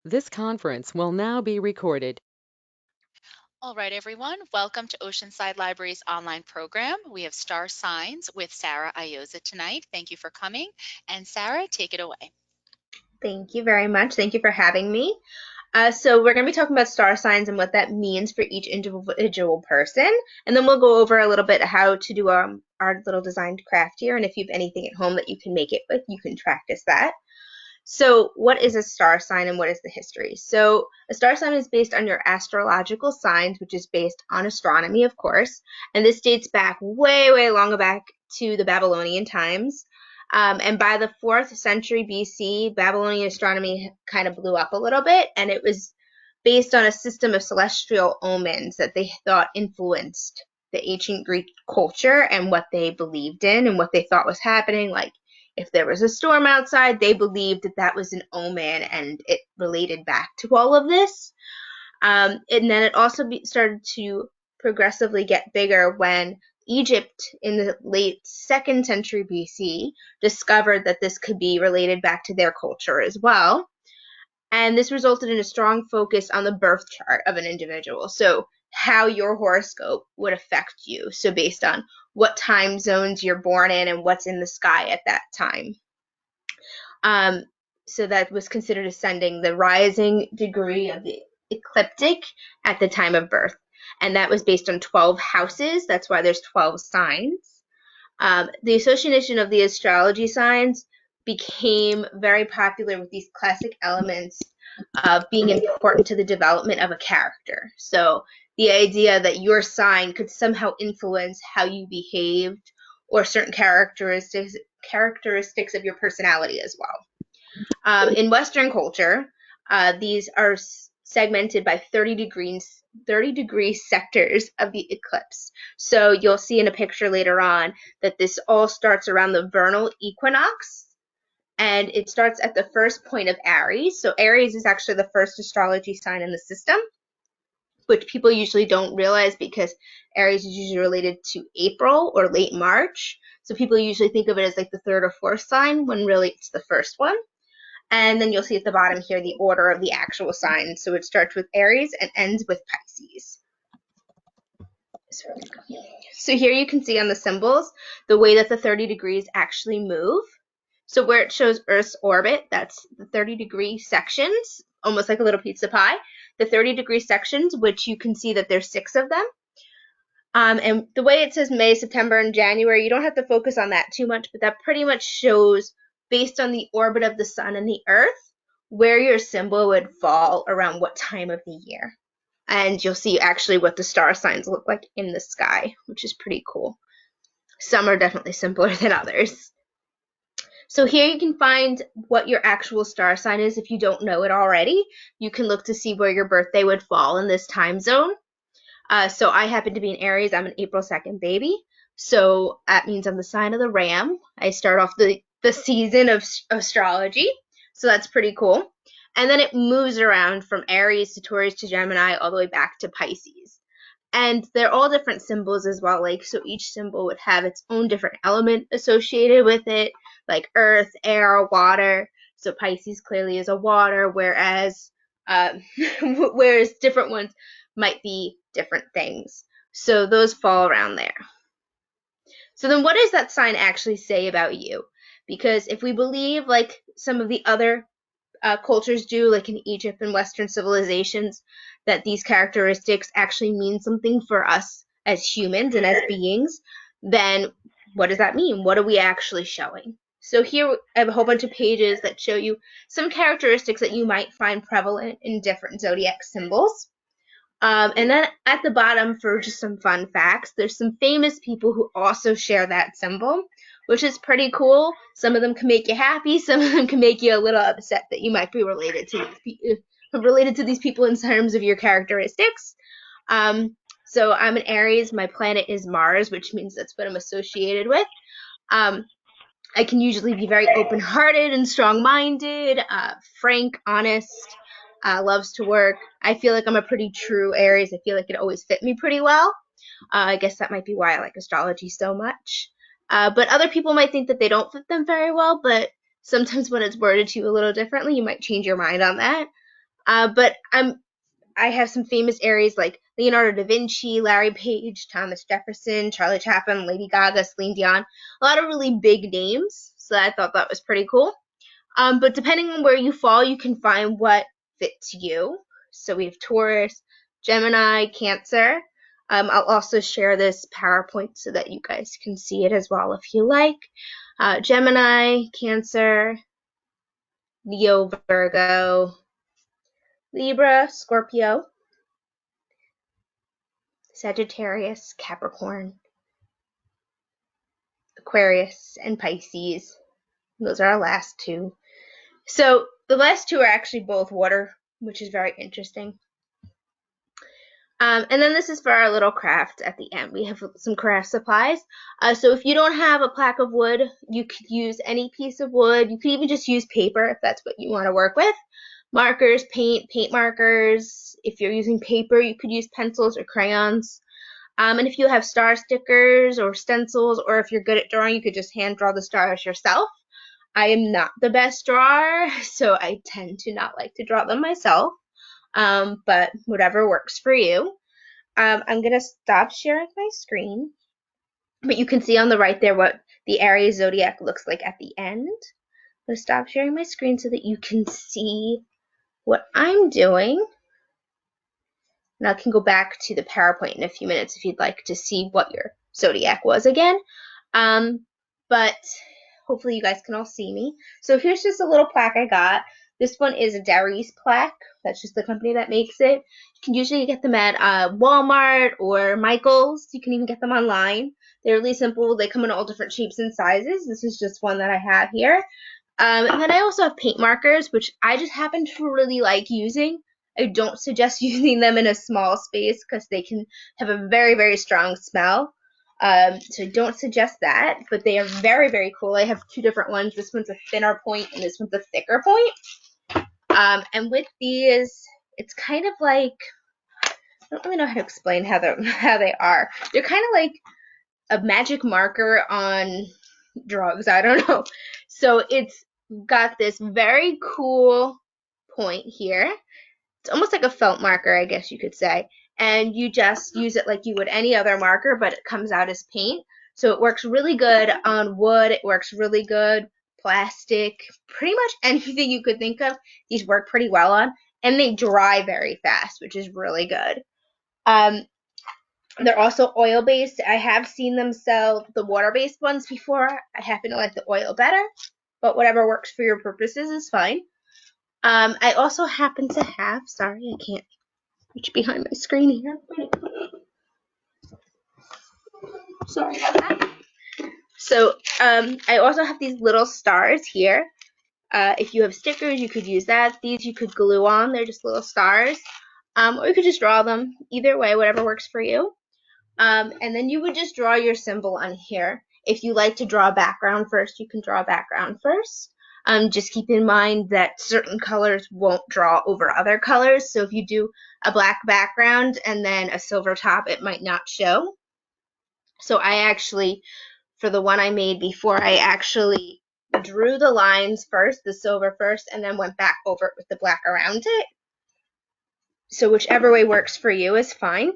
This conference will now be recorded. All right, everyone. Welcome to Oceanside Library's online program. We have Star Signs with Sarah Ioza tonight. Thank you for coming. And Sarah, take it away. Thank you very much. Thank you for having me. So we're going to be talking about star signs and what that means for each individual person, and then we'll go over a little bit how to do our little designed craft here, and if you have anything at home that you can make it with, you can practice that. So what is a star sign and what is the history? So a star sign is based on your astrological signs, which is based on astronomy, of course, and this dates back way, way long back to the Babylonian times. And by the 4th century BC, Babylonian astronomy kind of blew up a little bit, and it was based on a system of celestial omens that they thought influenced the ancient Greek culture and what they believed in and what they thought was happening. Like if there was a storm outside, they believed that that was an omen and it related back to all of this. And then it also started to progressively get bigger when Egypt in the late 2nd century BC discovered that this could be related back to their culture as well. And this resulted in a strong focus on the birth chart of an individual. So how your horoscope would affect you. So based on what time zones you're born in and what's in the sky at that time. So that was considered ascending the rising degree of the ecliptic at the time of birth. And that was based on 12 houses. That's why there's 12 signs. The association of the astrology signs became very popular with these classic elements of being important to the development of a character. So the idea that your sign could somehow influence how you behaved or certain characteristics of your personality as well. In Western culture, these are segmented by 30-degree sectors of the eclipse. So you'll see in a picture later on that this all starts around the vernal equinox, and it starts at the first point of Aries. So Aries is actually the first astrology sign in the system, which people usually don't realize because Aries is usually related to April or late March. So people usually think of it as like the third or fourth sign when really it's the first one. And then you'll see at the bottom here the order of the actual signs. So it starts with Aries and ends with Pisces. So here you can see on the symbols the way that the 30 degrees actually move. So where it shows Earth's orbit, that's the 30-degree sections, almost like a little pizza pie. The 30-degree sections, which you can see that there's 6 of them. And the way it says May, September, and January, you don't have to focus on that too much, but that pretty much shows, based on the orbit of the sun and the earth, where your symbol would fall around what time of the year. And you'll see actually what the star signs look like in the sky, which is pretty cool. Some are definitely simpler than others. So here you can find what your actual star sign is if you don't know it already. You can look to see where your birthday would fall in this time zone. So I happen to be in Aries. I'm an April 2nd baby. So that means I'm the sign of the ram. I start off the season of astrology. So that's pretty cool. And then it moves around from Aries to Taurus to Gemini all the way back to Pisces. And they're all different symbols as well. Like, so each symbol would have its own different element associated with it, like earth, air, water. So Pisces clearly is a water, whereas whereas different ones might be different things. So those fall around there. So then what does that sign actually say about you? Because if we believe like some of the other cultures do, like in Egypt and Western civilizations, that these characteristics actually mean something for us as humans and as beings, then what does that mean? What are we actually showing? So here I have a whole bunch of pages that show you some characteristics that you might find prevalent in different zodiac symbols. And then at the bottom, for just some fun facts, there's some famous people who also share that symbol, which is pretty cool. Some of them can make you happy. Some of them can make you a little upset that you might be related to these people in terms of your characteristics. So I'm an Aries. My planet is Mars, which means that's what I'm associated with. I can usually be very open-hearted and strong-minded, frank, honest, loves to work. I feel like I'm a pretty true Aries. I feel like it always fit me pretty well. I guess that might be why I like astrology so much. But other people might think that they don't fit them very well, but sometimes when it's worded to you a little differently, you might change your mind on that. But I have some famous Aries like Leonardo da Vinci, Larry Page, Thomas Jefferson, Charlie Chaplin, Lady Gaga, Celine Dion. A lot of really big names, so I thought that was pretty cool. But depending on where you fall, you can find what fits you. So we have Taurus, Gemini, Cancer. I'll also share this PowerPoint so that you guys can see it as well if you like. Gemini, Cancer, Leo, Virgo, Libra, Scorpio, Sagittarius, Capricorn, Aquarius, and Pisces. Those are our last two. So the last two are actually both water, which is very interesting. And then this is for our little craft at the end. We have some craft supplies. So if you don't have a plaque of wood, you could use any piece of wood. You could even just use paper if that's what you want to work with. Markers, paint markers. If you're using paper, you could use pencils or crayons. And if you have star stickers or stencils, or if you're good at drawing, you could just hand draw the stars yourself. I am not the best drawer, so I tend to not like to draw them myself. But whatever works for you. I'm going to stop sharing my screen, but you can see on the right there what the Aries zodiac looks like at the end. I'm going to stop sharing my screen so that you can see what I'm doing. And I can go back to the PowerPoint in a few minutes if you'd like to see what your zodiac was again. But hopefully you guys can all see me. So here's just a little plaque I got. This one is a Dari's plaque. That's just the company that makes it. You can usually get them at Walmart or Michael's. You can even get them online. They're really simple. They come in all different shapes and sizes. This is just one that I have here. And then I also have paint markers, which I just happen to really like using. I don't suggest using them in a small space because they can have a very, very strong smell. So don't suggest that, but they are very, very cool. I have two different ones. This one's a thinner point and this one's a thicker point. And with these, it's kind of like, I don't really know how to explain how they are. They're kind of like a magic marker on drugs. I don't know. So it's got this very cool point here. It's almost like a felt marker, I guess you could say. And you just use it like you would any other marker, but it comes out as paint. So it works really good on wood. It works really good plastic, pretty much anything you could think of. These work pretty well on, and they dry very fast, which is really good. They're also oil-based. I have seen them sell the water-based ones before. I happen to like the oil better, but whatever works for your purposes is fine. I also happen to have, sorry, I can't reach behind my screen here. Sorry about that. So I also have these little stars here. If you have stickers, you could use that. These you could glue on. They're just little stars. Or you could just draw them. Either way, whatever works for you. And then you would just draw your symbol on here. If you like to draw a background first, you can draw a background first. Just keep in mind that certain colors won't draw over other colors. So if you do a black background and then a silver top, it might not show. So I actually, for the one I made before, I actually drew the lines first, the silver first, and then went back over it with the black around it. So whichever way works for you is fine.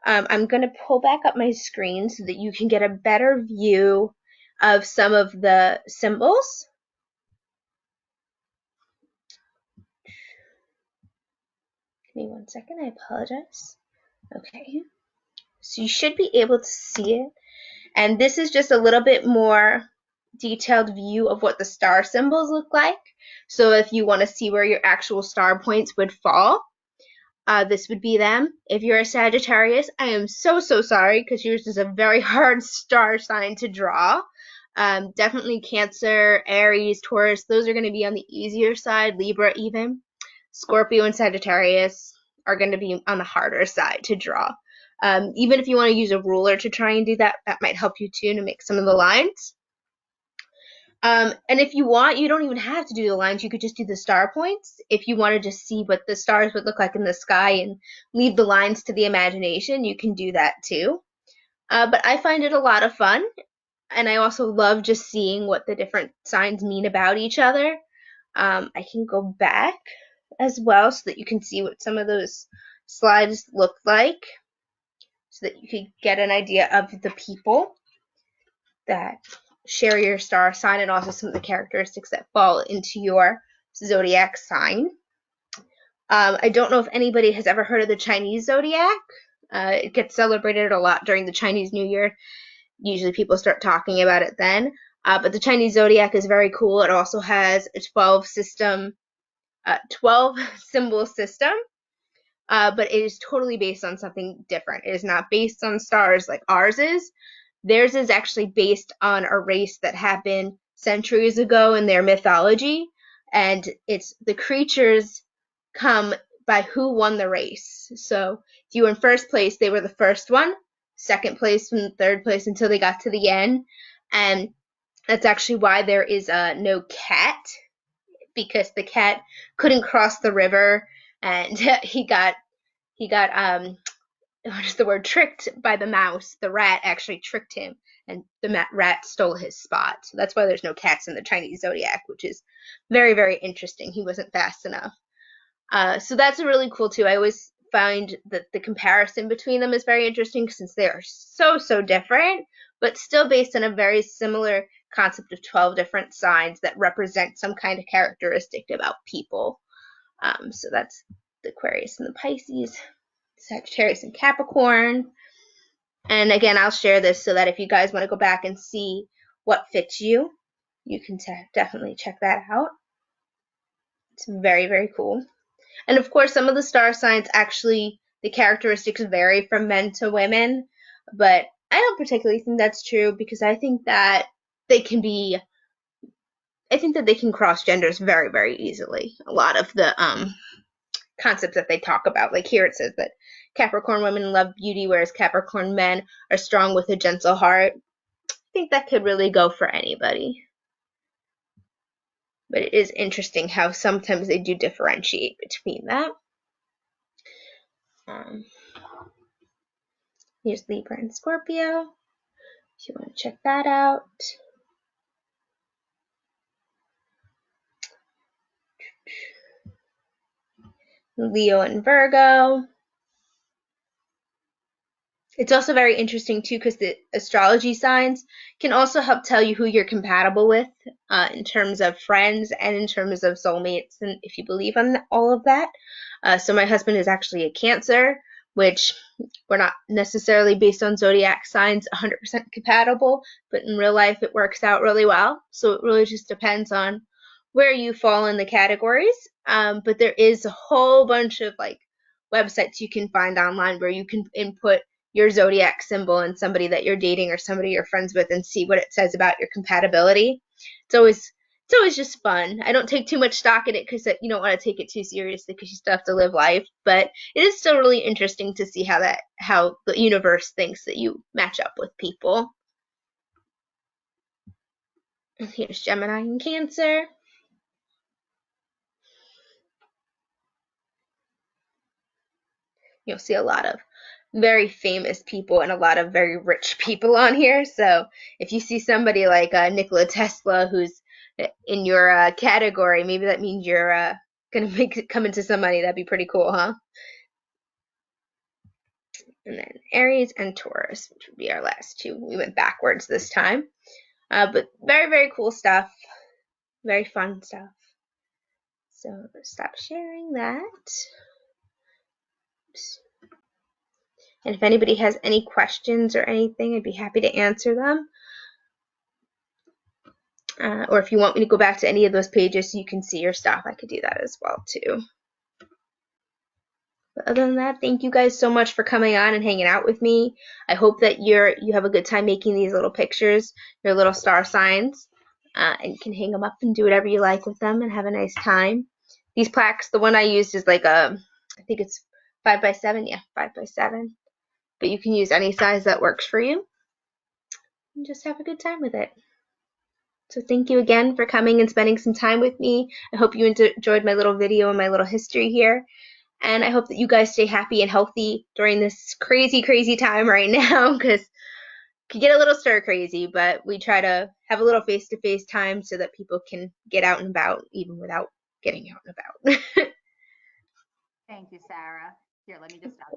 I'm going to pull back up my screen so that you can get a better view of some of the symbols. Give me 1 second, I apologize. Okay, so you should be able to see it. And this is just a little bit more detailed view of what the star symbols look like. So if you want to see where your actual star points would fall, this would be them. If you're a Sagittarius, I am so sorry because yours is a very hard star sign to draw. Definitely Cancer, Aries, Taurus, those are going to be on the easier side, Libra even. Scorpio and Sagittarius are going to be on the harder side to draw. Even if you want to use a ruler to try and do that, that might help you too to make some of the lines. And if you want, you don't even have to do the lines. You could just do the star points. If you want to just see what the stars would look like in the sky and leave the lines to the imagination, you can do that too. But I find it a lot of fun. And I also love just seeing what the different signs mean about each other. I can go back as well so that you can see what some of those slides look like, so that you could get an idea of the people that share your star sign and also some of the characteristics that fall into your zodiac sign. I don't know if anybody has ever heard of the Chinese zodiac. It gets celebrated a lot during the Chinese New Year. Usually people start talking about it then. But the Chinese zodiac is very cool. It also has a 12 symbol system. But it is totally based on something different. It is not based on stars like ours is. Theirs is actually based on a race that happened centuries ago in their mythology, and it's the creatures come by who won the race. So if you were in first place, they were the first one, second place, and third place until they got to the end. And that's actually why there is no cat, because the cat couldn't cross the river, and he got what is the word, tricked by the mouse. The rat actually tricked him, and the rat stole his spot. So that's why there's no cats in the Chinese zodiac, which is very, very interesting. He wasn't fast enough. So that's really cool too. I always find that the comparison between them is very interesting since they are so, so different, but still based on a very similar concept of 12 different signs that represent some kind of characteristic about people. So that's the Aquarius and the Pisces, Sagittarius and Capricorn. And again, I'll share this so that if you guys want to go back and see what fits you, you can definitely check that out. It's very, very cool. And of course, some of the star signs actually, the characteristics vary from men to women, but I don't particularly think that's true because I think that they can cross genders very, very easily. A lot of the concepts that they talk about, like here it says that Capricorn women love beauty, whereas Capricorn men are strong with a gentle heart. I think that could really go for anybody. But it is interesting how sometimes they do differentiate between that. Here's Libra and Scorpio, if you want to check that out. Leo and Virgo. It's also very interesting too because the astrology signs can also help tell you who you're compatible with in terms of friends and in terms of soulmates, and if you believe in all of that. So my husband is actually a Cancer, which we're not necessarily based on zodiac signs 100% compatible, but in real life it works out really well. So it really just depends on where you fall in the categories. But there is a whole bunch of like websites you can find online where you can input your zodiac symbol and somebody that you're dating or somebody you're friends with and see what it says about your compatibility. It's always just fun. I don't take too much stock in it because you don't want to take it too seriously because you still have to live life, but it is still really interesting to see how the universe thinks that you match up with people. And here's Gemini and Cancer. You'll see a lot of very famous people and a lot of very rich people on here. So if you see somebody like Nikola Tesla who's in your category, maybe that means you're going to come into some money. That'd be pretty cool, huh? And then Aries and Taurus, which would be our last two. We went backwards this time. But very, very cool stuff. Very fun stuff. So stop sharing that. Oops. And if anybody has any questions or anything, I'd be happy to answer them. Or if you want me to go back to any of those pages so you can see your stuff, I could do that as well too. But other than that, thank you guys so much for coming on and hanging out with me. I hope that you have a good time making these little pictures, your little star signs, and you can hang them up and do whatever you like with them and have a nice time. These plaques, the one I used is like I think it's 5x7, yeah, 5x7. But you can use any size that works for you and just have a good time with it. So thank you again for coming and spending some time with me. I hope you enjoyed my little video and my little history here. And I hope that you guys stay happy and healthy during this crazy, crazy time right now because it can get a little stir crazy, but we try to have a little face-to-face time so that people can get out and about even without getting out and about. Thank you, Sarah. Here, let me just stop.